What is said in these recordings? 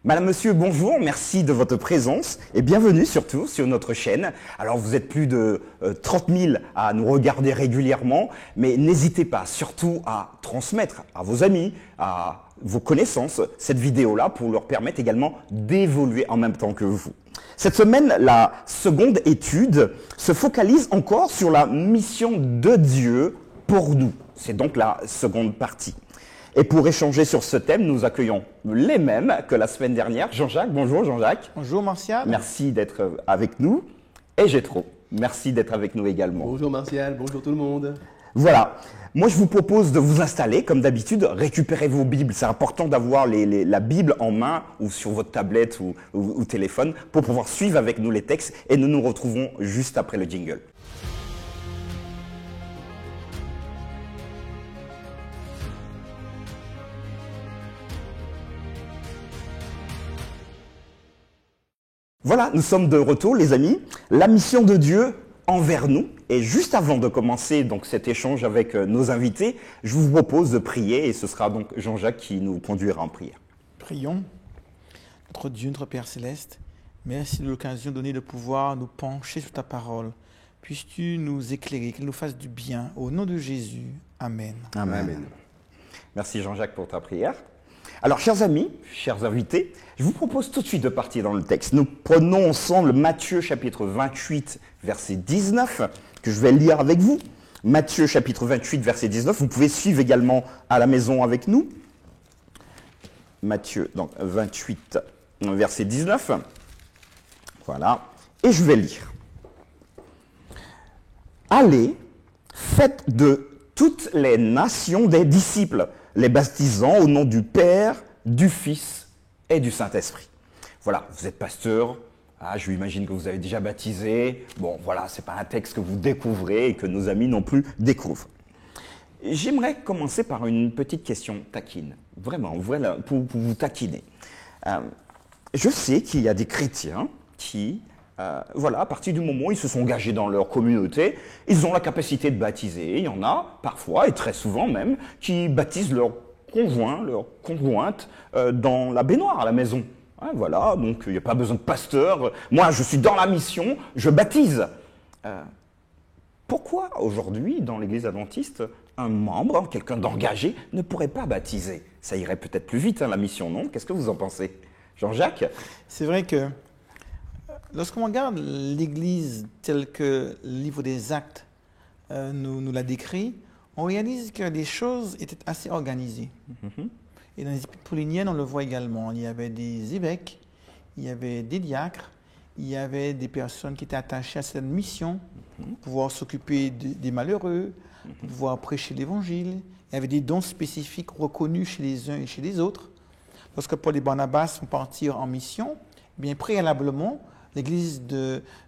Madame, monsieur, bonjour, merci de votre présence et bienvenue surtout sur notre chaîne. Alors vous êtes plus de 30 000 à nous regarder régulièrement, mais n'hésitez pas surtout à transmettre à vos amis, à vos connaissances cette vidéo-là pour leur permettre également d'évoluer en même temps que vous. Cette semaine, la seconde étude se focalise encore sur la mission de Dieu pour nous. C'est donc la seconde partie. Et pour échanger sur ce thème, nous accueillons les mêmes que la semaine dernière. Jean-Jacques, bonjour Jean-Jacques. Bonjour Martial. Merci d'être avec nous. Et Gétro, merci d'être avec nous également. Bonjour Martial, bonjour tout le monde. Voilà, moi je vous propose de vous installer, comme d'habitude, récupérez vos Bibles. C'est important d'avoir la Bible en main ou sur votre tablette ou téléphone pour pouvoir suivre avec nous les textes et nous nous retrouvons juste après le jingle. Voilà, nous sommes de retour les amis. La mission de Dieu envers nous. Et juste avant de commencer donc cet échange avec nos invités, je vous propose de prier et ce sera donc Jean-Jacques qui nous conduira en prière. Prions. Notre Dieu, notre Père Céleste, merci de l'occasion donnée de pouvoir nous pencher sur ta parole. Puisses-tu nous éclairer, qu'elle nous fasse du bien. Au nom de Jésus. Amen. Amen. Amen. Merci Jean-Jacques pour ta prière. Alors, chers amis, chers invités, je vous propose tout de suite de partir dans le texte. Nous prenons ensemble Matthieu chapitre 28, verset 19, que je vais lire avec vous. Matthieu chapitre 28, verset 19. Vous pouvez suivre également à la maison avec nous. Matthieu, donc 28, verset 19. Voilà. Et je vais lire. Allez, faites de toutes les nations des disciples, les baptisant au nom du Père, du Fils et du Saint-Esprit. Voilà, vous êtes pasteur, je imagine que vous avez déjà baptisé. Bon, voilà, ce n'est pas un texte que vous découvrez et que nos amis non plus découvrent. J'aimerais commencer par une petite question taquine, vraiment, voilà, pour vous taquiner. Je sais qu'il y a des chrétiens qui, voilà, à partir du moment où ils se sont engagés dans leur communauté, ils ont la capacité de baptiser. Il y en a parfois, et très souvent même, qui baptisent leur conjoint, leur conjointe dans la baignoire à la maison. Ouais, voilà, donc il n'y a pas besoin de pasteur. Moi, je suis dans la mission, je baptise. Pourquoi aujourd'hui, dans l'église adventiste, un membre, quelqu'un d'engagé, ne pourrait pas baptiser? Ça irait peut-être plus vite, hein, la mission, non? Qu'est-ce que vous en pensez? Jean-Jacques? C'est vrai que lorsqu'on regarde l'Église telle que le livre des Actes nous l'a décrit, on réalise que les choses étaient assez organisées. Et dans les Épîtres pauliniennes, on le voit également. Il y avait des évêques, il y avait des diacres, il y avait des personnes qui étaient attachées à cette mission, pouvoir s'occuper des malheureux, pouvoir prêcher l'Évangile. Il y avait des dons spécifiques reconnus chez les uns et chez les autres. Lorsque Paul et Barnabas vont partir en mission, eh bien préalablement, l'église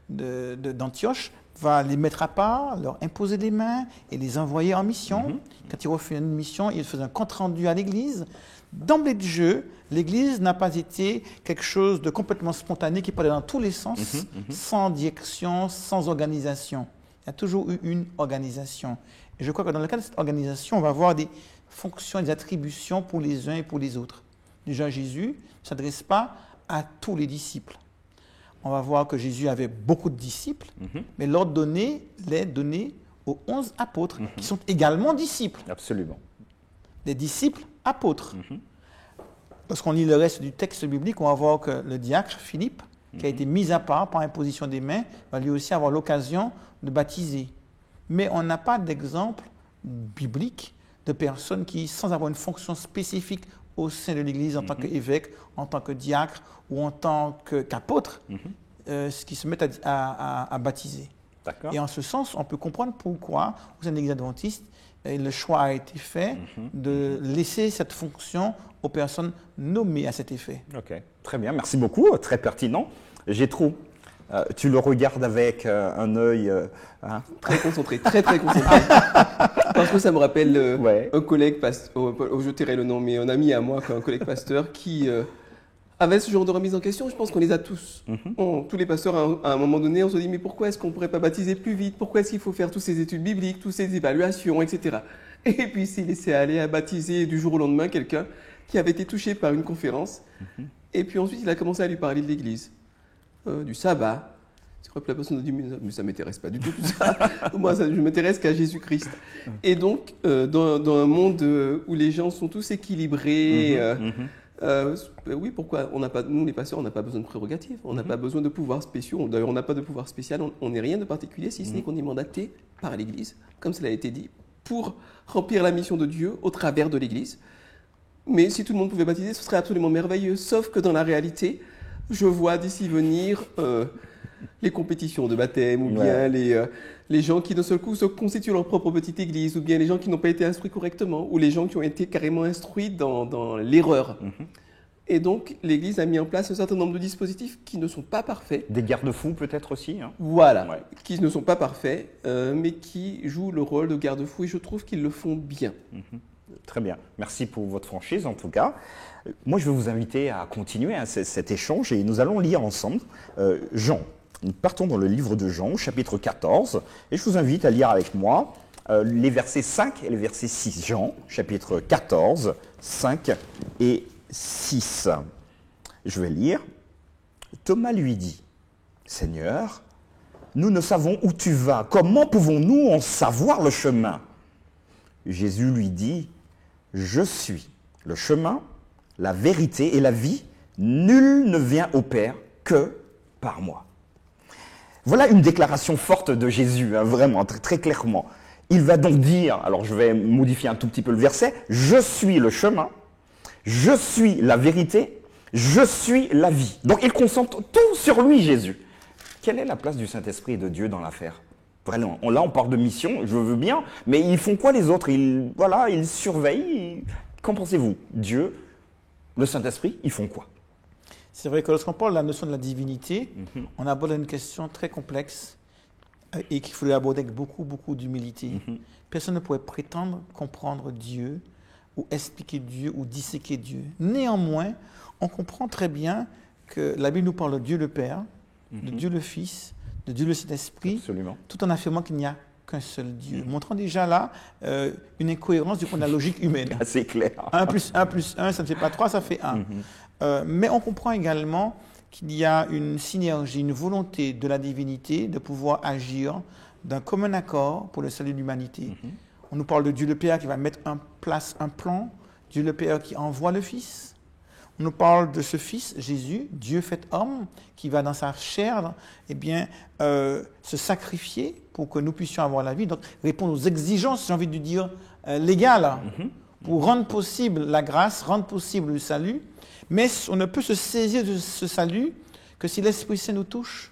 d'Antioche va les mettre à part, leur imposer des mains et les envoyer en mission. Quand ils refont une mission, ils faisaient un compte-rendu à l'église. D'emblée de jeu, l'église n'a pas été quelque chose de complètement spontané qui parlait dans tous les sens, sans direction, sans organisation. Il y a toujours eu une organisation. Et je crois que dans le cadre de cette organisation, on va avoir des fonctions et des attributions pour les uns et pour les autres. Déjà, Jésus ne s'adresse pas à tous les disciples. On va voir que Jésus avait beaucoup de disciples, mais l'ordre donné l'est donné aux 11 apôtres, qui sont également disciples. Absolument. Des disciples apôtres. Lorsqu'on lit le reste du texte biblique, on va voir que le diacre Philippe, qui a été mis à part par imposition des mains, va lui aussi avoir l'occasion de baptiser. Mais on n'a pas d'exemple biblique de personnes qui, sans avoir une fonction spécifique au sein de l'Église en tant qu'évêque, en tant que diacre ou en tant qu'apôtre, qui se mettent à baptiser. Et en ce sens, on peut comprendre pourquoi, au sein de l'Église adventiste, le choix a été fait de laisser cette fonction aux personnes nommées à cet effet. Ok, très bien, merci beaucoup, très pertinent. Gétro, tu le regardes avec un œil... Très concentré, très concentré. Parce que ça me rappelle un collègue pasteur, je tairai le nom, mais un ami à moi, un collègue pasteur qui avait ce genre de remise en question. Je pense qu'on les a tous. Tous les pasteurs, à un moment donné, on se dit, mais pourquoi est-ce qu'on ne pourrait pas baptiser plus vite? Pourquoi est-ce qu'il faut faire toutes ces études bibliques, toutes ces évaluations, etc. Et puis s'il laissait aller à baptiser du jour au lendemain quelqu'un qui avait été touché par une conférence Et puis ensuite, il a commencé à lui parler de l'Église, du sabbat. C'est vrai que la personne a dit, mais ça ne m'intéresse pas du tout tout ça. Moi, je ne m'intéresse qu'à Jésus-Christ. Et donc, dans un monde où les gens sont tous équilibrés, oui, pourquoi nous, les pasteurs, on n'a pas besoin de prérogatives, on n'a pas besoin de pouvoirs spéciaux. D'ailleurs, on n'a pas de pouvoir spécial, on n'est rien de particulier, si ce n'est qu'on est mandaté par l'Église, comme cela a été dit, pour remplir la mission de Dieu au travers de l'Église. Mais si tout le monde pouvait baptiser, ce serait absolument merveilleux. Sauf que dans la réalité, je vois d'ici venir les compétitions de baptême, ou bien les gens qui d'un seul coup se constituent leur propre petite église, ou bien les gens qui n'ont pas été instruits correctement, ou les gens qui ont été carrément instruits dans l'erreur. Et donc, l'Église a mis en place un certain nombre de dispositifs qui ne sont pas parfaits. Des garde-fous peut-être aussi, hein. Voilà, qui ne sont pas parfaits, mais qui jouent le rôle de garde-fous, et je trouve qu'ils le font bien. Très bien. Merci pour votre franchise, en tout cas. Moi, je vais vous inviter à continuer cet échange, et nous allons lire ensemble Jean. Nous partons dans le livre de Jean, chapitre 14, et je vous invite à lire avec moi les versets 5 et les versets 6. Jean, chapitre 14, 5 et 6. Je vais lire. Thomas lui dit, « Seigneur, nous ne savons où tu vas. Comment pouvons-nous en savoir le chemin ?» Jésus lui dit, « Je suis le chemin, la vérité et la vie. Nul ne vient au Père que par moi. » Voilà une déclaration forte de Jésus, hein, vraiment, très, très clairement. Il va donc dire, alors je vais modifier un tout petit peu le verset, « Je suis le chemin, je suis la vérité, je suis la vie. » Donc il concentre tout sur lui, Jésus. Quelle est la place du Saint-Esprit et de Dieu dans l'affaire ? Vraiment, là on parle de mission, je veux bien, mais ils font quoi les autres ? Ils surveillent. Qu'en pensez-vous ? Dieu, le Saint-Esprit, ils font quoi ? C'est vrai que lorsqu'on parle de la notion de la divinité, on aborde une question très complexe et qu'il faut l'aborder avec beaucoup, beaucoup d'humilité. Personne ne pourrait prétendre comprendre Dieu ou expliquer Dieu ou disséquer Dieu. Néanmoins, on comprend très bien que la Bible nous parle de Dieu le Père, de Dieu le Fils, de Dieu le Saint-Esprit, tout en affirmant qu'il n'y a qu'un seul Dieu. Montrant déjà là une incohérence du point de la logique humaine. C'est clair. 1 plus 1 plus 1, ça ne fait pas 3, ça fait 1. Mais on comprend également qu'il y a une synergie, une volonté de la divinité de pouvoir agir d'un commun accord pour le salut de l'humanité. On nous parle de Dieu le Père qui va mettre en place un plan, Dieu le Père qui envoie le Fils. On nous parle de ce Fils, Jésus, Dieu fait homme, qui va dans sa chair se sacrifier pour que nous puissions avoir la vie, donc répondre aux exigences, j'ai envie de dire, légales, pour rendre possible la grâce, rendre possible le salut. Mais on ne peut se saisir de ce salut que si l'Esprit Saint nous touche.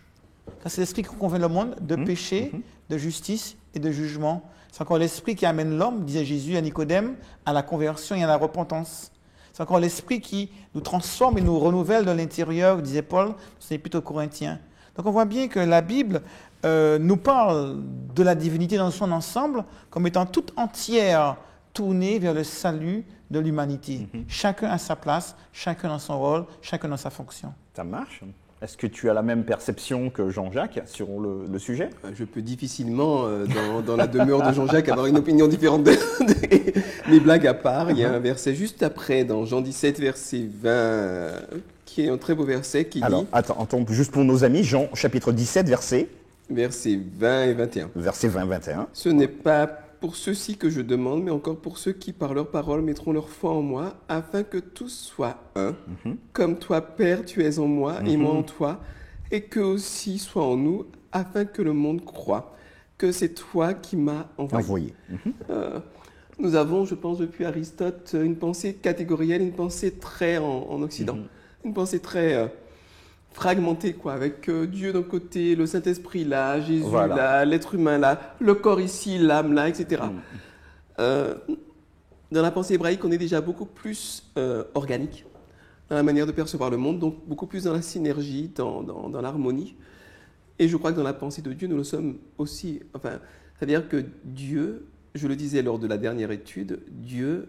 Car c'est l'Esprit qui convainc le monde de péché, de justice et de jugement. C'est encore l'Esprit qui amène l'homme, disait Jésus à Nicodème, à la conversion et à la repentance. C'est encore l'Esprit qui nous transforme et nous renouvelle de l'intérieur, disait Paul, c'est plutôt Corinthiens. Donc on voit bien que la Bible nous parle de la divinité dans son ensemble comme étant toute entière tournée vers le salut de l'humanité. Chacun à sa place, chacun dans son rôle, chacun dans sa fonction. Ça marche. Est-ce que tu as la même perception que Jean-Jacques sur le sujet ? Je peux difficilement, dans la demeure de Jean-Jacques, avoir une opinion différente. Mais blague à part, il y a un verset juste après, dans Jean 17, verset 20, qui est un très beau verset qui dit... Alors, attends, juste pour nos amis, Jean chapitre 17, versets 20 et 21. Versets 20 et 21. Ce n'est pas pour ceux-ci que je demande, mais encore pour ceux qui, par leur parole, mettront leur foi en moi, afin que tous soient un. Comme toi, Père, tu es en moi, et moi en toi, et qu'eux aussi soient en nous, afin que le monde croie que c'est toi qui m'as envoyé. Nous avons, je pense, depuis Aristote, une pensée catégorielle, une pensée très en Occident, une pensée très fragmentée, quoi, avec Dieu d'un côté, le Saint-Esprit là, Jésus là, l'être humain là, le corps ici, l'âme là, etc. Dans la pensée hébraïque, on est déjà beaucoup plus organique dans la manière de percevoir le monde, donc beaucoup plus dans la synergie, dans l'harmonie. Et je crois que dans la pensée de Dieu, nous le sommes aussi. Enfin, c'est-à-dire que Dieu, je le disais lors de la dernière étude, Dieu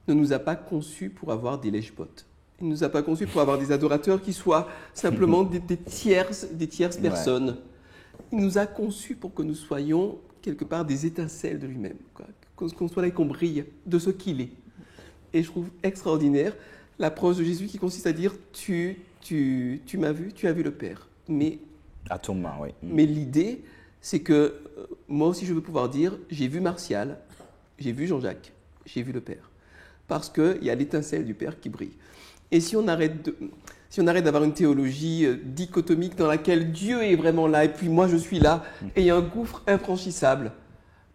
ne nous a pas conçus pour avoir des lèche-bottes. Il ne nous a pas conçus pour avoir des adorateurs qui soient simplement des tierces personnes. Il nous a conçus pour que nous soyons quelque part des étincelles de lui-même, quoi. Qu'on soit là et qu'on brille de ce qu'il est. Et je trouve extraordinaire L'approche de Jésus qui consiste à dire tu m'as vu, tu as vu le Père. Mais, à ton main, oui. Mais l'idée, c'est que moi aussi je veux pouvoir dire j'ai vu Martial, j'ai vu Jean-Jacques, j'ai vu le Père. Parce qu'il y a l'étincelle du Père qui brille. Et si on arrête d'avoir une théologie dichotomique dans laquelle Dieu est vraiment là et puis moi je suis là, et il y a un gouffre infranchissable,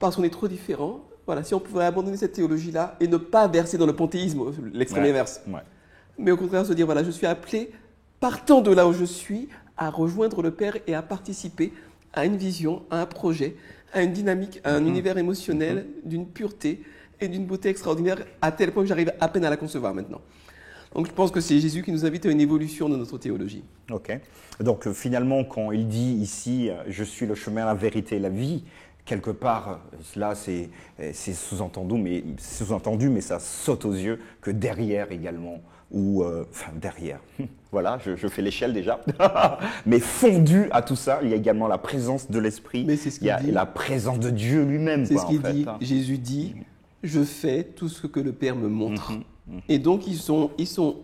parce qu'on est trop différents, voilà, si on pouvait abandonner cette théologie-là et ne pas verser dans le panthéisme, l'extrême inverse, mais au contraire se dire, voilà, je suis appelé, partant de là où je suis, à rejoindre le Père et à participer à une vision, à un projet, à une dynamique, à un univers émotionnel d'une pureté et d'une beauté extraordinaire, à tel point que j'arrive à peine à la concevoir maintenant. Donc je pense que c'est Jésus qui nous invite à une évolution de notre théologie. Ok. Donc finalement, quand il dit ici « Je suis le chemin, la vérité et la vie », quelque part, là c'est sous-entendu, mais ça saute aux yeux que derrière également, ou enfin derrière, voilà, je fais l'échelle déjà, mais fondu à tout ça, il y a également la présence de l'Esprit, il y a la présence de Dieu lui-même. C'est ce qu'il dit, Jésus dit « Je fais tout ce que le Père me montre ». Et donc, ils sont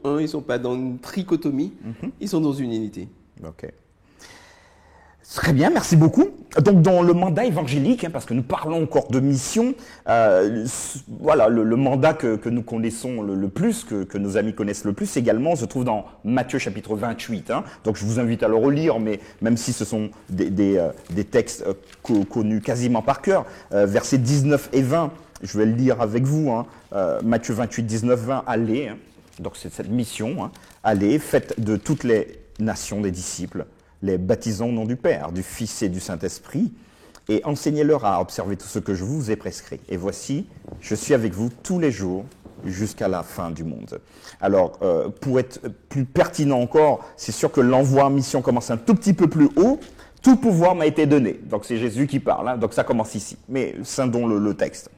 un, ils ne sont pas dans une trichotomie, ils sont dans une unité. Ok. Très bien, merci beaucoup. Donc, dans le mandat évangélique, parce que nous parlons encore de mission, voilà, le mandat que nous connaissons le plus, que nos amis connaissent le plus également, se trouve dans Matthieu chapitre 28. Donc, je vous invite à le relire, mais même si ce sont des textes connus quasiment par cœur, versets 19 et 20, je vais le lire avec vous, Matthieu 28, 19, 20, allez, donc c'est cette mission, allez, faites de toutes les nations des disciples, les baptisant au nom du Père, du Fils et du Saint-Esprit, et enseignez-leur à observer tout ce que je vous ai prescrit. Et voici, je suis avec vous tous les jours jusqu'à la fin du monde. Alors, pour être plus pertinent encore, c'est sûr que l'envoi en mission commence un tout petit peu plus haut. Tout pouvoir m'a été donné. Donc c'est Jésus qui parle, donc ça commence ici. Mais scindons le texte.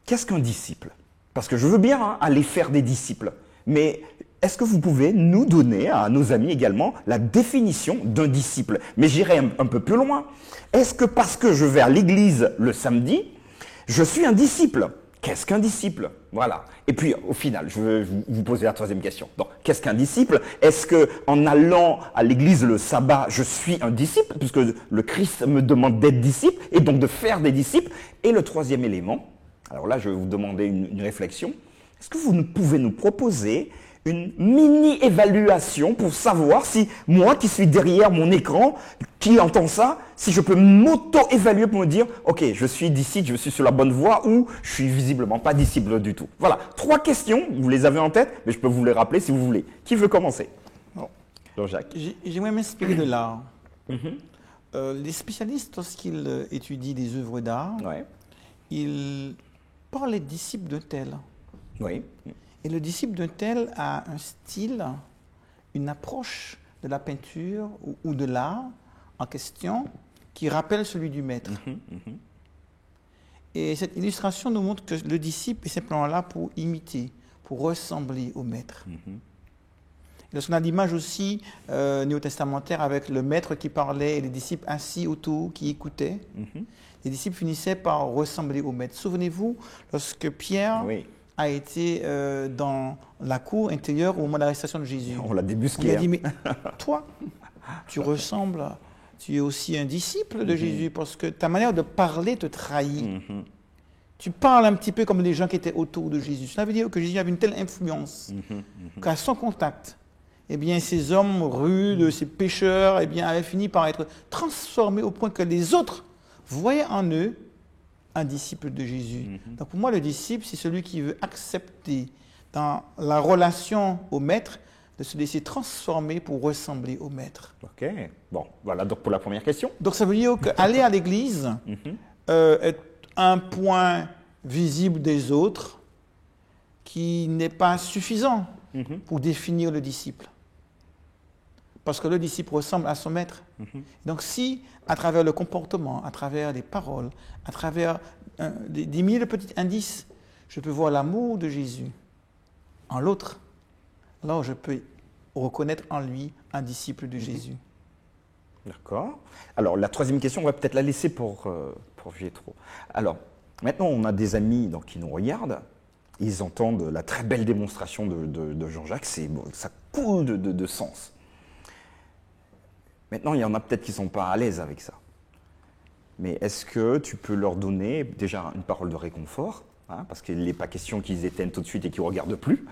Qu'est-ce qu'un disciple? Parce que je veux bien aller faire des disciples, mais est-ce que vous pouvez nous donner, à nos amis également, la définition d'un disciple? Mais j'irai un peu plus loin. Est-ce que parce que je vais à l'église le samedi, je suis un disciple? Qu'est-ce qu'un disciple? Voilà. Et puis, au final, je vais vous poser la troisième question. Donc, qu'est-ce qu'un disciple? Est-ce qu'en allant à l'église le sabbat, je suis un disciple, puisque le Christ me demande d'être disciple, et donc de faire des disciples? Et le troisième élément, alors là, je vais vous demander une réflexion. Est-ce que vous pouvez nous proposer une mini-évaluation pour savoir si moi qui suis derrière mon écran, qui entend ça, si je peux m'auto-évaluer pour me dire « Ok, je suis disciple, je suis sur la bonne voie » ou « Je suis visiblement pas disciple du tout ». Voilà, 3 questions, vous les avez en tête, mais je peux vous les rappeler si vous voulez. Qui veut commencer? Jean-Jacques. J'aimerais m'inspirer de l'art. Les spécialistes, lorsqu'ils étudient des œuvres d'art, ils parlent des disciples d'un tel. Oui. Et le disciple d'un tel a un style, une approche de la peinture ou de l'art en question qui rappelle celui du maître. Et cette illustration nous montre que le disciple est simplement là pour imiter, pour ressembler au maître. Lorsqu'on a l'image aussi néo-testamentaire avec le maître qui parlait et les disciples assis autour qui écoutaient, les disciples finissaient par ressembler au maître. Souvenez-vous, lorsque Pierre a été dans la cour intérieure au moment de l'arrestation de Jésus. On l'a débusqué. Il a dit, mais toi, tu ressembles, tu es aussi un disciple de Jésus parce que ta manière de parler te trahit. Tu parles un petit peu comme les gens qui étaient autour de Jésus. Cela veut dire que Jésus avait une telle influence qu'à son contact, eh bien, ces hommes rudes, ces pécheurs, eh bien, avaient fini par être transformés au point que les autres voyaient en eux un disciple de Jésus. Donc pour moi, le disciple, c'est celui qui veut accepter dans la relation au maître de se laisser transformer pour ressembler au maître. Ok, bon, voilà donc pour la première question. Donc ça veut dire qu'aller à l'église est un point visible des autres qui n'est pas suffisant pour définir le disciple. Parce que le disciple ressemble à son maître. Donc si, à travers le comportement, à travers les paroles, à travers des milliers de petits indices, je peux voir l'amour de Jésus en l'autre, alors je peux reconnaître en lui un disciple de Jésus. D'accord. Alors la troisième question, on va peut-être la laisser pour Gétro. Alors, maintenant on a des amis qui nous regardent ils entendent la très belle démonstration de Jean-Jacques, ça coule de sens. Maintenant, il y en a peut-être qui ne sont pas à l'aise avec ça. Mais est-ce que tu peux leur donner déjà une parole de réconfort, hein, parce qu'il n'est pas question qu'ils éteignent tout de suite et qu'ils ne regardent plus,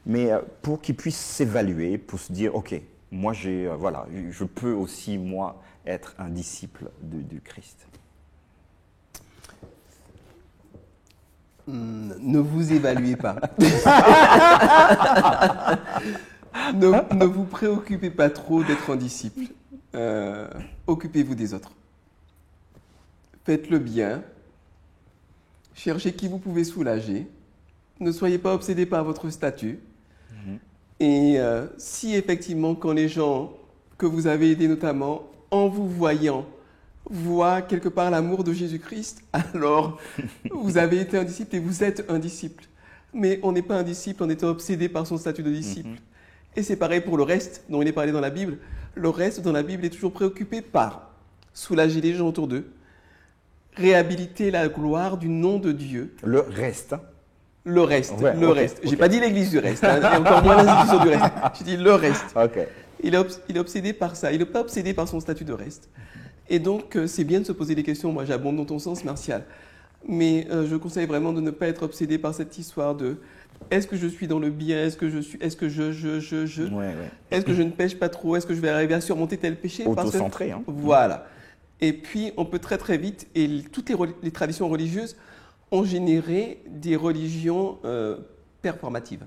mais pour qu'ils puissent s'évaluer, pour se dire, ok, moi voilà, je peux aussi, moi, être un disciple du Christ. Ne vous évaluez pas. Ne vous préoccupez pas trop d'être un disciple. Occupez-vous des autres. Faites le bien. Cherchez qui vous pouvez soulager. Ne soyez pas obsédés par votre statut. Et si effectivement, quand les gens que vous avez aidés notamment, en vous voyant, voient quelque part l'amour de Jésus-Christ, alors vous avez été un disciple et vous êtes un disciple. Mais on n'est pas un disciple en étant obsédé par son statut de disciple. Et c'est pareil pour le reste dont il est parlé dans la Bible. Le reste dans la Bible est toujours préoccupé par soulager les gens autour d'eux, réhabiliter la gloire du nom de Dieu. Le reste. Le reste, ouais, le reste. J'ai pas dit l'église du reste, hein, et encore moins l'institution du reste. J'ai dit le reste. Okay. Il est obsédé par ça. Il n'est pas obsédé par son statut de reste. Et donc, c'est bien de se poser des questions. Moi, j'abonde dans ton sens, Martial. Mais je conseille vraiment de ne pas être obsédé par cette histoire de est-ce que je suis dans le bien, est-ce que je Est-ce que est-ce que je ne pêche pas trop, est-ce que je vais arriver à surmonter tel péché. Auto-centré. Hein. Voilà. Et puis, on peut très très vite, et toutes les traditions religieuses ont généré des religions performatives.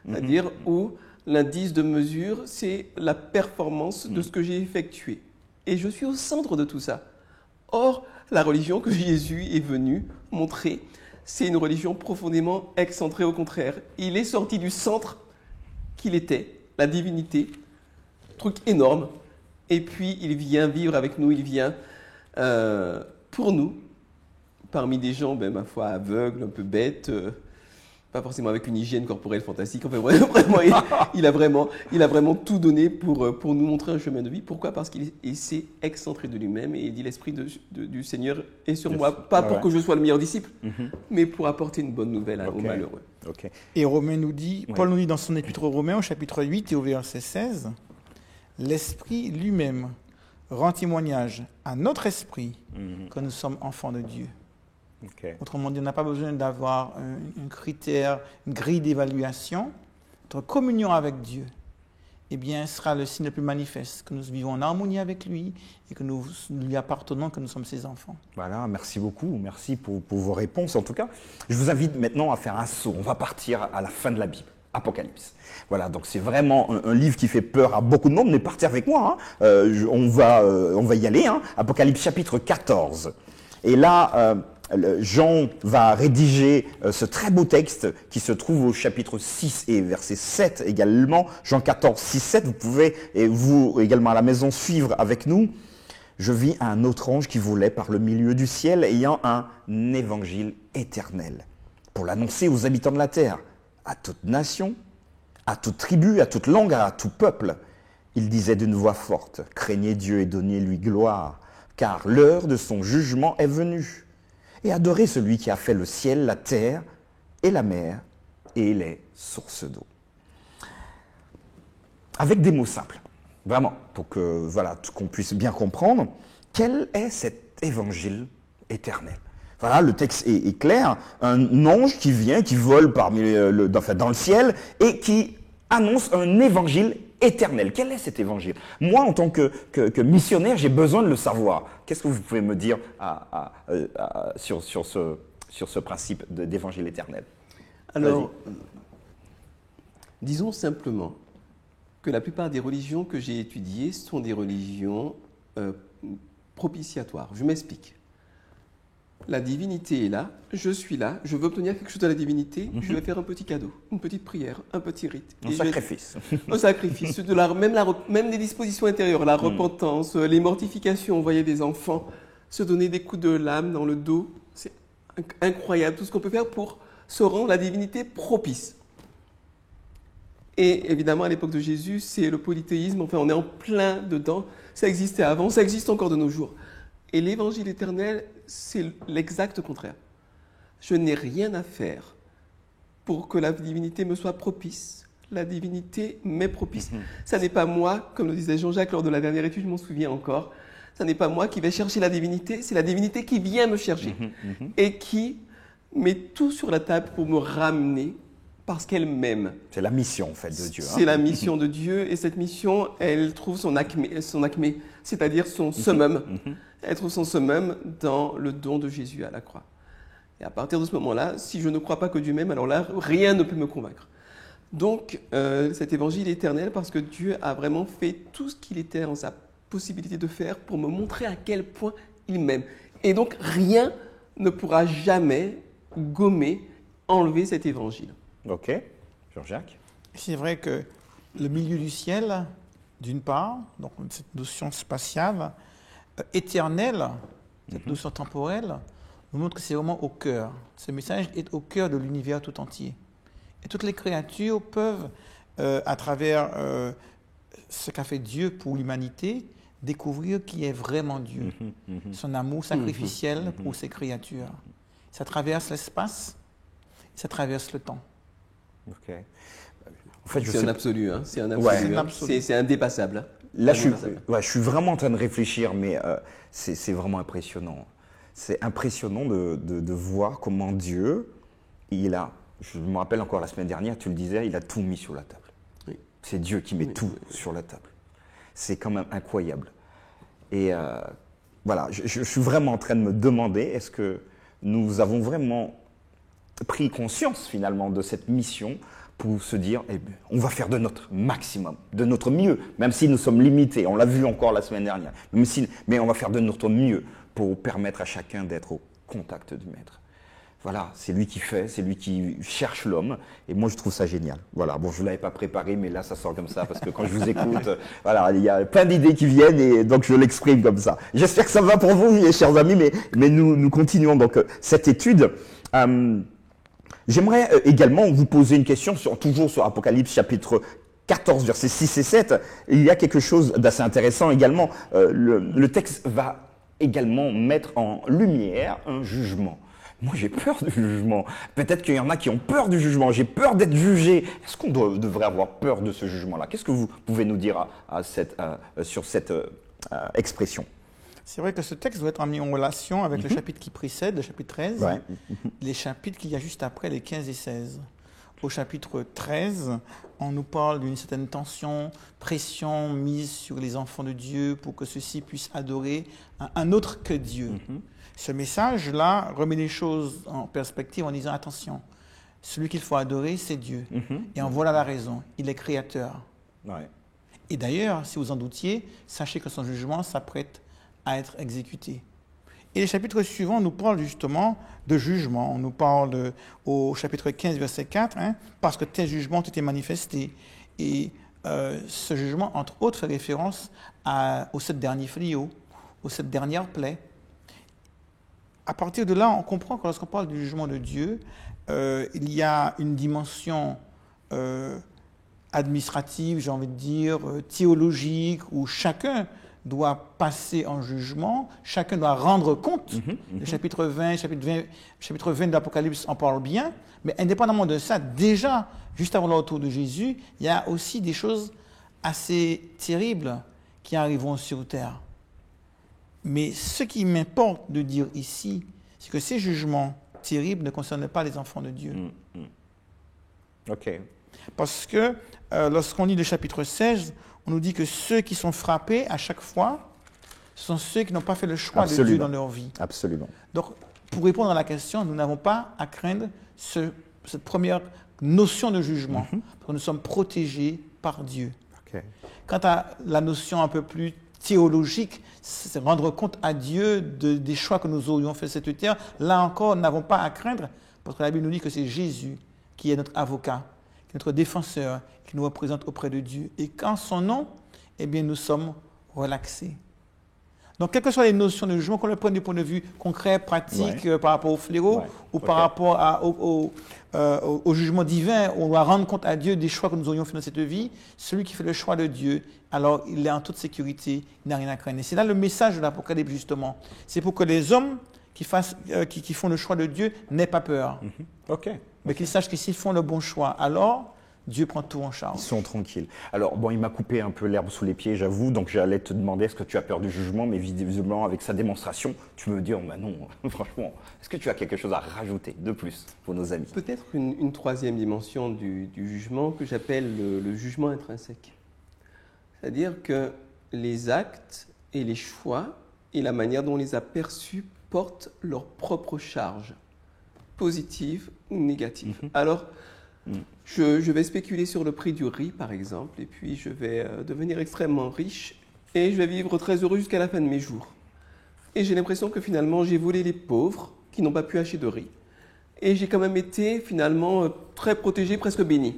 C'est-à-dire où l'indice de mesure, c'est la performance de ce que j'ai effectué. Et je suis au centre de tout ça. Or, la religion que Jésus est venu montrer, c'est une religion profondément excentrée au contraire. Il est sorti du centre qu'il était, la divinité, truc énorme, et puis il vient vivre avec nous, il vient pour nous, parmi des gens, ben, ma foi, aveugles, un peu bêtes, pas forcément avec une hygiène corporelle fantastique. Enfin, vraiment, il a vraiment tout donné pour nous montrer un chemin de vie. Pourquoi ? Parce qu'il s'est excentré de lui-même et il dit l'Esprit du Seigneur est sur moi, pas pour que je sois le meilleur disciple, mais pour apporter une bonne nouvelle aux malheureux. Okay. Et Romain nous dit, Paul nous dit dans son épître aux Romains, au chapitre 8 et au verset 16, l'Esprit lui-même rend témoignage à notre esprit que nous sommes enfants de Dieu. Okay. Autrement dit, on n'a pas besoin d'avoir un critère, une grille d'évaluation. Notre communion avec Dieu, eh bien, sera le signe le plus manifeste, que nous vivons en harmonie avec lui et que nous lui appartenons, que nous sommes ses enfants. Voilà, merci beaucoup. Merci pour vos réponses, en tout cas. Je vous invite maintenant à faire un saut. On va partir à la fin de la Bible, Apocalypse. Voilà, donc c'est vraiment un livre qui fait peur à beaucoup de monde, mais partez avec moi. Hein. On va y aller. Hein. Apocalypse chapitre 14. Et là... Jean va rédiger ce très beau texte qui se trouve au chapitre 6 et verset 7 également. Jean 14, 6, 7. Vous pouvez, et vous également à la maison, suivre avec nous. Je vis un autre ange qui volait par le milieu du ciel ayant un évangile éternel pour l'annoncer aux habitants de la terre, à toute nation, à toute tribu, à toute langue, à tout peuple. Il disait d'une voix forte, « Craignez Dieu et donnez-lui gloire, car l'heure de son jugement est venue. Et adorez celui qui a fait le ciel, la terre et la mer et les sources d'eau. » Avec des mots simples, vraiment, pour que voilà, qu'on puisse bien comprendre, quel est cet évangile éternel ? Voilà, le texte est clair, un ange qui vient, qui vole dans le ciel et qui annonce un évangile éternel. Quel est cet évangile ? Moi, en tant que missionnaire, j'ai besoin de le savoir. Qu'est-ce que vous pouvez me dire sur ce principe d'évangile éternel ? Alors, disons simplement que la plupart des religions que j'ai étudiées sont des religions propitiatoires. Je m'explique. La divinité est là, je suis là, je veux obtenir quelque chose de la divinité, je vais faire un petit cadeau, une petite prière, un petit rite. Un sacrifice. Un sacrifice, même des dispositions intérieures, la repentance, les mortifications. On voyait des enfants se donner des coups de lame dans le dos. C'est incroyable tout ce qu'on peut faire pour se rendre la divinité propice. Et évidemment, à l'époque de Jésus, c'est le polythéisme, enfin on est en plein dedans. Ça existait avant, ça existe encore de nos jours. Et l'évangile éternel, c'est l'exact contraire. Je n'ai rien à faire pour que la divinité me soit propice. La divinité m'est propice. Ça n'est pas moi, comme le disait Jean-Jacques lors de la dernière étude, je m'en souviens encore, ça n'est pas moi qui vais chercher la divinité, c'est la divinité qui vient me chercher et qui met tout sur la table pour me ramener parce qu'elle m'aime. C'est la mission en fait de Dieu. C'est la mission de Dieu et cette mission, elle trouve son acmé, c'est-à-dire son summum. Elle trouve son summum dans le don de Jésus à la croix. Et à partir de ce moment-là, si je ne crois pas que Dieu m'aime, alors là, rien ne peut me convaincre. Donc, cet évangile est éternel parce que Dieu a vraiment fait tout ce qu'il était en sa possibilité de faire pour me montrer à quel point il m'aime. Et donc, rien ne pourra jamais gommer, enlever cet évangile. Ok, Jean-Jacques. C'est vrai que le milieu du ciel, d'une part, donc cette notion spatiale, éternelle, cette notion temporelle, nous montre que c'est vraiment au cœur. Ce message est au cœur de l'univers tout entier. Et toutes les créatures peuvent, à travers ce qu'a fait Dieu pour l'humanité, découvrir qui est vraiment Dieu, son amour sacrificiel pour ses créatures. Ça traverse l'espace, ça traverse le temps. Ok. En fait, c'est un absolu, hein. C'est un absolu. Ouais. C'est indépassable. Là, je suis vraiment en train de réfléchir, mais c'est vraiment impressionnant. C'est impressionnant de voir comment Dieu, je me rappelle encore la semaine dernière, tu le disais, il a tout mis sur la table. Oui. C'est Dieu qui met tout sur la table. C'est quand même incroyable. Et voilà, je suis vraiment en train de me demander, est-ce que nous avons vraiment pris conscience finalement de cette mission pour se dire, on va faire de notre maximum, de notre mieux, même si nous sommes limités, on l'a vu encore la semaine dernière, mais on va faire de notre mieux pour permettre à chacun d'être au contact du Maître. Voilà, c'est lui qui fait, c'est lui qui cherche l'homme, et moi je trouve ça génial. Voilà, bon, je ne l'avais pas préparé, mais là ça sort comme ça, parce que quand je vous écoute, voilà, il y a plein d'idées qui viennent, et donc je l'exprime comme ça. J'espère que ça va pour vous, mes chers amis, mais nous continuons donc cette étude. J'aimerais également vous poser une question, toujours sur Apocalypse chapitre 14, versets 6 et 7. Il y a quelque chose d'assez intéressant également. Le texte va également mettre en lumière un jugement. Moi, j'ai peur du jugement. Peut-être qu'il y en a qui ont peur du jugement. J'ai peur d'être jugé. Est-ce qu'on devrait avoir peur de ce jugement-là? Qu'est-ce que vous pouvez nous dire sur cette expression? C'est vrai que ce texte doit être mis en relation avec le chapitre qui précède, le chapitre 13, les chapitres qu'il y a juste après, les 15 et 16. Au chapitre 13, on nous parle d'une certaine tension, pression mise sur les enfants de Dieu pour que ceux-ci puissent adorer un autre que Dieu. Ce message-là remet les choses en perspective en disant, attention, celui qu'il faut adorer, c'est Dieu. Et en voilà la raison, il est créateur. Ouais. Et d'ailleurs, si vous en doutiez, sachez que son jugement s'apprête à être exécuté. Et les chapitres suivants nous parlent justement de jugement. On nous parle au chapitre 15, verset 4, parce que tes jugements ont été manifestés. Et ce jugement, entre autres, fait référence aux 7 derniers fléaux, aux 7 dernières plaies. À partir de là, on comprend que lorsqu'on parle du jugement de Dieu, il y a une dimension administrative, j'ai envie de dire, théologique, où chacun doit passer en jugement, chacun doit rendre compte. Le chapitre 20 de l'Apocalypse en parle bien, mais indépendamment de ça, déjà, juste avant le retour de Jésus, il y a aussi des choses assez terribles qui arriveront sur terre. Mais ce qui m'importe de dire ici, c'est que ces jugements terribles ne concernent pas les enfants de Dieu. Ok. Parce que lorsqu'on lit le chapitre 16, on nous dit que ceux qui sont frappés à chaque fois, ce sont ceux qui n'ont pas fait le choix de Dieu dans leur vie. Absolument. Donc, pour répondre à la question, nous n'avons pas à craindre cette première notion de jugement, parce que nous sommes protégés par Dieu. Okay. Quant à la notion un peu plus théologique, c'est rendre compte à Dieu des choix que nous aurions fait cette terre. Là encore, nous n'avons pas à craindre, parce que la Bible nous dit que c'est Jésus qui est notre avocat, qui est notre défenseur, qui nous représente auprès de Dieu. Et qu'en son nom, eh bien, nous sommes relaxés. Donc, quelles que soient les notions de jugement, qu'on le prenne du point de vue concret, pratique, par rapport au fléau, ou par rapport au jugement divin, on doit rendre compte à Dieu des choix que nous aurions fait dans cette vie. Celui qui fait le choix de Dieu, alors il est en toute sécurité, il n'a rien à craindre. Et c'est là le message de l'Apocalypse, justement. C'est pour que les hommes qui font le choix de Dieu n'aient pas peur. Ok. Mais qu'ils sachent que s'ils font le bon choix, alors Dieu prend tout en charge. Ils sont tranquilles. Alors, bon, il m'a coupé un peu l'herbe sous les pieds, j'avoue, donc j'allais te demander est-ce que tu as peur du jugement, mais visiblement, avec sa démonstration, tu me dis, oh, bah non, franchement, est-ce que tu as quelque chose à rajouter de plus pour nos amis? Peut-être une troisième dimension du jugement que j'appelle le jugement intrinsèque. C'est-à-dire que les actes et les choix et la manière dont on les a perçus portent leur propre charge, positive ou négative. Alors, je vais spéculer sur le prix du riz, par exemple, et puis je vais devenir extrêmement riche et je vais vivre très heureux jusqu'à la fin de mes jours. Et j'ai l'impression que finalement, j'ai volé les pauvres qui n'ont pas pu acheter de riz. Et j'ai quand même été finalement très protégé, presque béni.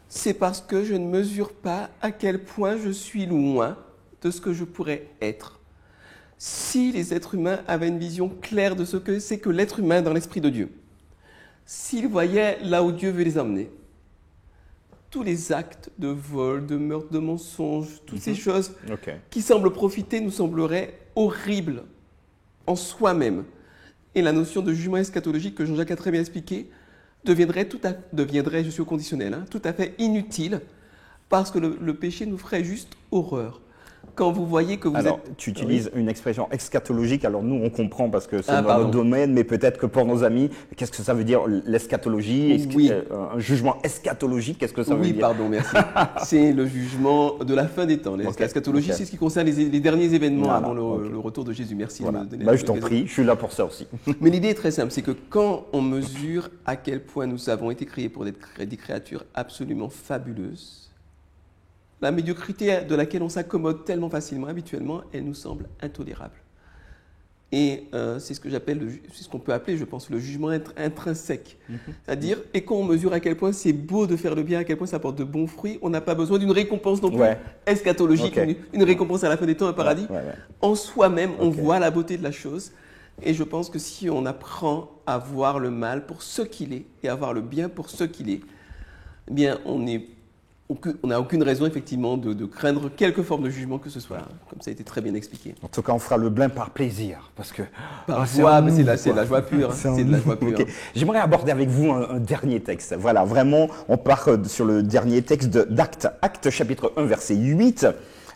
C'est parce que je ne mesure pas à quel point je suis loin de ce que je pourrais être. Si les êtres humains avaient une vision claire de ce que c'est que l'être humain dans l'esprit de Dieu, s'ils voyaient là où Dieu veut les emmener, tous les actes de vol, de meurtre, de mensonge, toutes ces choses qui semblent profiter nous sembleraient horribles en soi-même. Et la notion de jugement eschatologique que Jean-Jacques a très bien expliqué deviendrait, je suis au conditionnel, tout à fait inutile parce que le péché nous ferait juste horreur. Quand vous voyez que vous êtes... tu utilises une expression eschatologique, alors nous on comprend parce que c'est dans notre domaine, mais peut-être que pour nos amis, qu'est-ce que ça veut dire l'eschatologie? Un jugement eschatologique, qu'est-ce que ça veut dire? Oui, pardon, merci. C'est le jugement de la fin des temps. L'eschatologie, c'est ce qui concerne les derniers événements avant le retour de Jésus. Merci. Je t'en prie, je suis là pour ça aussi. Mais l'idée est très simple, c'est que quand on mesure à quel point nous avons été créés pour être des créatures absolument fabuleuses, la médiocrité de laquelle on s'accommode tellement facilement habituellement, elle nous semble intolérable. Et c'est ce qu'on peut appeler, je pense, le jugement intrinsèque. C'est-à-dire, et quand on mesure à quel point c'est beau de faire le bien, à quel point ça porte de bons fruits, on n'a pas besoin d'une récompense non plus eschatologique, une récompense à la fin des temps, un paradis. En soi-même, on voit la beauté de la chose. Et je pense que si on apprend à voir le mal pour ce qu'il est et à voir le bien pour ce qu'il est, eh bien, on n'a aucune raison, effectivement, de craindre quelque forme de jugement que ce soit, comme ça a été très bien expliqué. En tout cas, on fera le bien par plaisir, parce que... c'est de la joie pure. C'est de la joie pure. J'aimerais aborder avec vous un dernier texte. Voilà, vraiment, on part sur le dernier texte d'Actes, Actes chapitre 1, verset 8.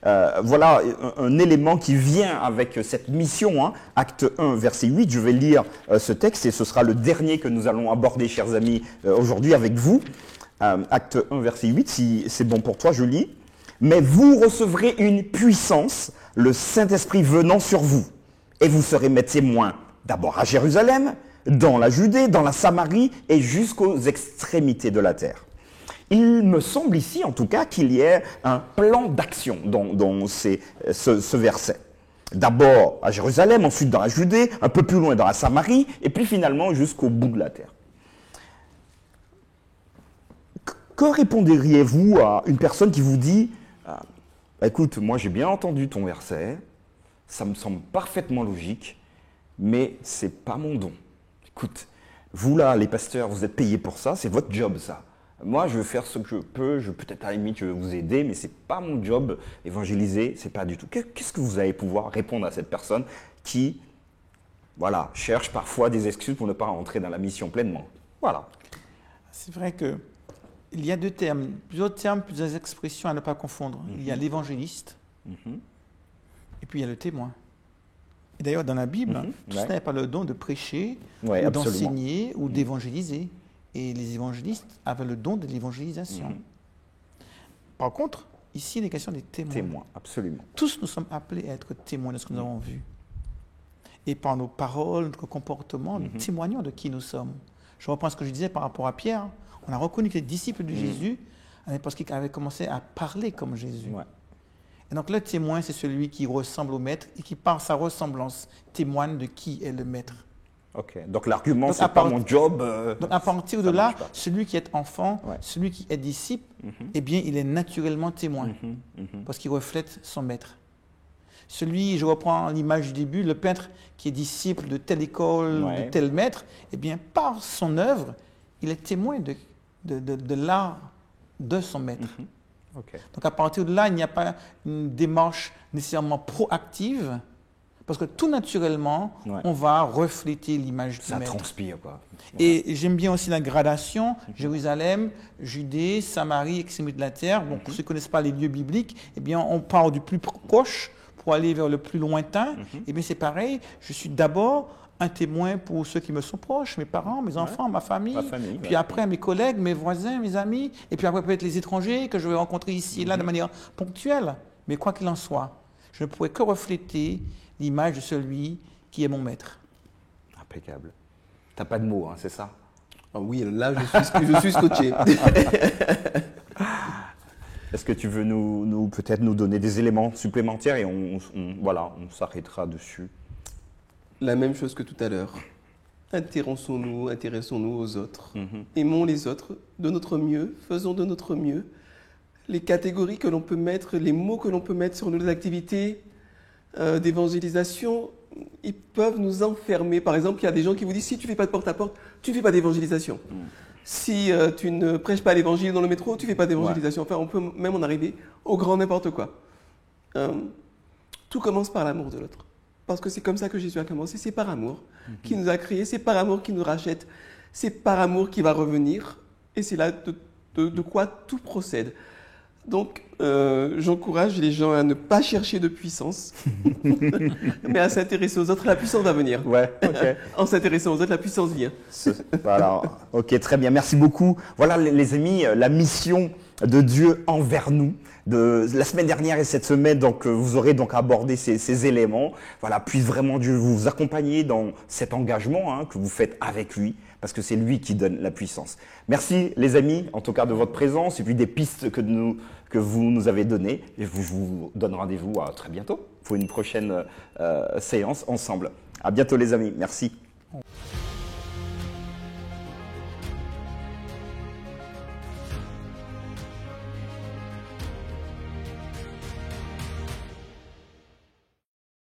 Voilà un élément qui vient avec cette mission, Acte 1, verset 8. Je vais lire ce texte et ce sera le dernier que nous allons aborder, chers amis, aujourd'hui avec vous. Acte 1, verset 8, si c'est bon pour toi, je lis. « Mais vous recevrez une puissance, le Saint-Esprit venant sur vous, et vous serez mes témoins, d'abord à Jérusalem, dans la Judée, dans la Samarie et jusqu'aux extrémités de la terre. » Il me semble ici, en tout cas, qu'il y ait un plan d'action dans ce verset. D'abord à Jérusalem, ensuite dans la Judée, un peu plus loin dans la Samarie, et puis finalement jusqu'au bout de la terre. Que répondriez-vous à une personne qui vous dit « Écoute, moi j'ai bien entendu ton verset, ça me semble parfaitement logique, mais ce n'est pas mon don. Écoute, vous là, les pasteurs, vous êtes payés pour ça, c'est votre job ça. Moi, je vais faire ce que je peux, peut-être à la limite, je vais vous aider, mais ce n'est pas mon job, évangéliser, ce n'est pas du tout. » Qu'est-ce que vous allez pouvoir répondre à cette personne qui, voilà, cherche parfois des excuses pour ne pas rentrer dans la mission pleinement? Voilà. C'est vrai que il y a plusieurs termes, plusieurs expressions à ne pas confondre. Il y a l'évangéliste et puis il y a le témoin. Et d'ailleurs, dans la Bible, tous n'avaient pas le don de prêcher, ou d'enseigner, ou d'évangéliser. Et les évangélistes avaient le don de l'évangélisation. Par contre, ici, il est question des témoins. Témoins, absolument. Tous nous sommes appelés à être témoins de ce que nous avons vu. Et par nos paroles, notre comportement, nous témoignons de qui nous sommes. Je reprends ce que je disais par rapport à Pierre. On a reconnu que les disciples de Jésus parce qu'ils avaient commencé à parler comme Jésus. Et donc le témoin, c'est celui qui ressemble au maître et qui, par sa ressemblance, témoigne de qui est le maître. Ok, donc l'argument, c'est pas mon job. Donc à partir de là, celui qui est enfant, celui qui est disciple, eh bien, il est naturellement témoin parce qu'il reflète son maître. Celui, je reprends l'image du début, le peintre qui est disciple de telle école, de tel maître, eh bien, par son œuvre, il est témoin de l'art de son maître. Donc à partir de là, il n'y a pas une démarche nécessairement proactive, Parce que tout naturellement, on va refléter l'image du Maître. Ça transpire, quoi. Et j'aime bien aussi la gradation, Jérusalem, Judée, Samarie, extrémité de la terre. Bon, pour ceux qui ne connaissent pas les lieux bibliques, eh bien, on part du plus proche pour aller vers le plus lointain. Eh bien, c'est pareil, je suis d'abord un témoin pour ceux qui me sont proches, mes parents, mes enfants, ma famille, puis après mes collègues, mes voisins, mes amis, et puis après peut-être les étrangers que je vais rencontrer ici et là de manière ponctuelle. Mais quoi qu'il en soit, je ne pourrais que refléter l'image de celui qui est mon Maître. Impeccable. T'as pas de mots, hein, c'est ça? Oui, là je suis scotché. Est-ce que tu veux peut-être nous donner des éléments supplémentaires et on s'arrêtera dessus? La même chose que tout à l'heure. Intéressons-nous aux autres. Aimons les autres de notre mieux, faisons de notre mieux. Les catégories que l'on peut mettre, les mots que l'on peut mettre sur nos activités d'évangélisation, ils peuvent nous enfermer. Par exemple, il y a des gens qui vous disent, si tu ne fais pas de porte-à-porte, tu ne fais pas d'évangélisation. Si tu ne prêches pas l'évangile dans le métro, tu ne fais pas d'évangélisation. Enfin, on peut même en arriver au grand n'importe quoi. Tout commence par l'amour de l'autre. Parce que c'est comme ça que Jésus a commencé. C'est par amour qu'il nous a créés, c'est par amour qu'il nous rachète, c'est par amour qu'il va revenir. Et c'est là de quoi tout procède. Donc, j'encourage les gens à ne pas chercher de puissance, mais à s'intéresser aux autres. La puissance va venir. En s'intéressant aux autres, la puissance vient. Voilà. Ok, très bien. Merci beaucoup. Voilà, les amis, la mission de Dieu envers nous. De la semaine dernière et cette semaine, donc vous aurez donc abordé ces éléments. Voilà, puisse vraiment Dieu vous accompagner dans cet engagement que vous faites avec lui, parce que c'est lui qui donne la puissance. Merci les amis, en tout cas de votre présence et puis des pistes que vous nous avez données. Et je vous donne rendez-vous à très bientôt pour une prochaine séance ensemble. À bientôt les amis, merci.